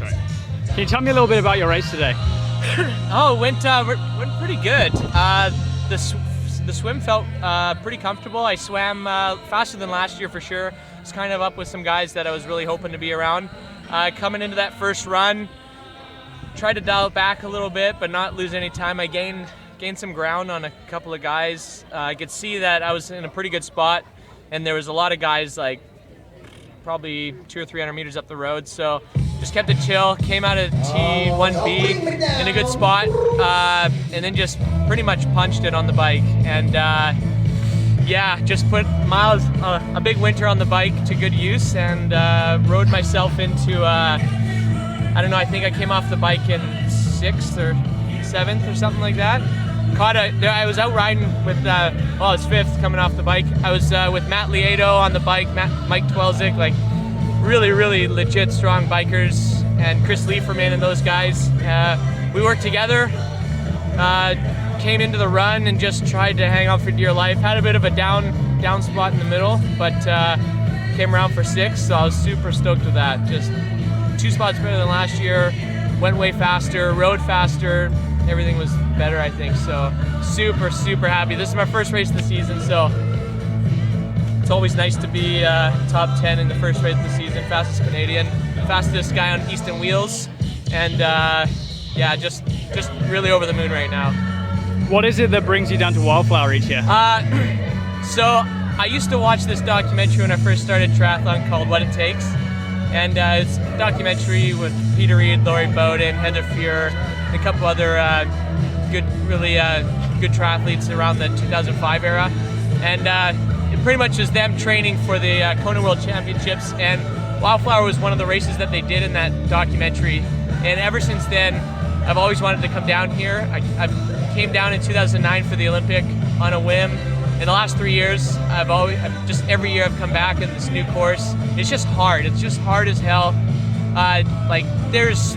Sorry. Can you tell me a little bit about your race today? Oh, went pretty good. The swim felt pretty comfortable. I swam faster than last year for sure. It's kind of up with some guys that I was really hoping to be around. Coming into that first run, tried to dial it back a little bit, but not lose any time. I gained some ground on a couple of guys. I could see that I was in a pretty good spot, and there was a lot of guys like probably 200 or 300 meters up the road. So just kept it chill, came out of T1B in a good spot, and then just pretty much punched it on the bike. And yeah, just put miles, a big winter on the bike to good use, and rode myself into, I don't know, I think I came off the bike in 6th or 7th or something like that. I was out riding with, well, I was 5th coming off the bike. I was with Matt Lieto on the bike, Mike Twelzik, like really legit strong bikers, and Chris Lieferman and those guys. We worked together, came into the run and just tried to hang on for dear life. Had a bit of a down spot in the middle, but came around for 6th, so I was super stoked with that. Just 2 spots better than last year, went way faster, rode faster, everything was better, I think. So super happy. This is my first race of the season, so it's always nice to be top 10 in the first race of the season. Fastest Canadian, fastest guy on Easton wheels, and yeah, just really over the moon right now. What is it that brings you down to Wildflower each year? So I used to watch this documentary when I first started triathlon called What It Takes, and it's a documentary with Peter Reed, Laurie Bowden, Heather Fuhr, and a couple other really good triathletes around the 2005 era, and it pretty much is them training for the Kona World Championships, and Wildflower was one of the races that they did in that documentary, and ever since then I've always wanted to come down here. I came down in 2009 for the Olympic on a whim. In the last 3 years, every year I've come back in this new course. It's just hard. It's just hard as hell. Like there's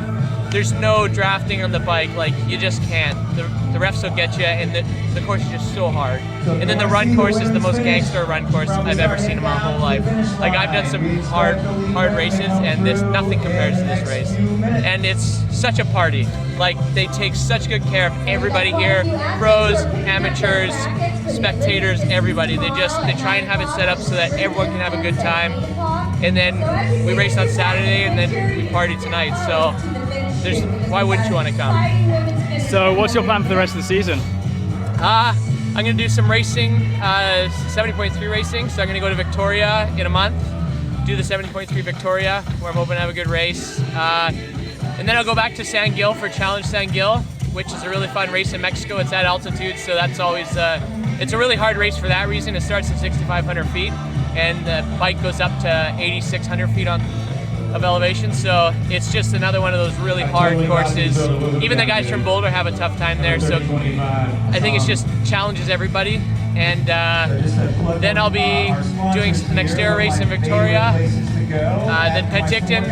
no drafting on the bike. Like you just can't. The refs will get you, and the course is just so hard. And then the run course is the most gangster run course I've ever seen in my whole life. Like I've done some hard races, and nothing compares to this race. And it's such a party. Like they take such good care of everybody here, pros, amateurs, spectators, everybody. They try and have it set up so that everyone can have a good time. And then we race on Saturday, and then we party tonight. So why wouldn't you want to come? So what's your plan for the rest of the season? I'm going to do some racing, 70.3 racing. So I'm going to go to Victoria in a month, do the 70.3 Victoria, where I'm hoping to have a good race. And then I'll go back to San Gil for Challenge San Gil, which is a really fun race in Mexico. It's at altitude, so that's always, it's a really hard race for that reason. It starts at 6,500 feet, and the bike goes up to 8,600 feet of elevation, so it's just another one of those really hard courses. Even the guys from Boulder have a tough time there, so I think it just challenges everybody. And then I'll be doing the Nextera race in Victoria, then Penticton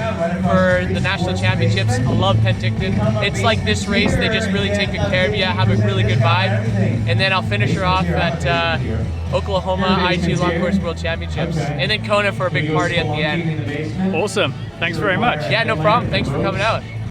for the national championships. I love Penticton. It's like this race, they just really take good care of you, have a really good vibe. And then I'll finish her off at Oklahoma IG Long Course World Championships, and then Kona for a big party at the end. Awesome. Thanks very much. Yeah, no problem. Thanks for coming out.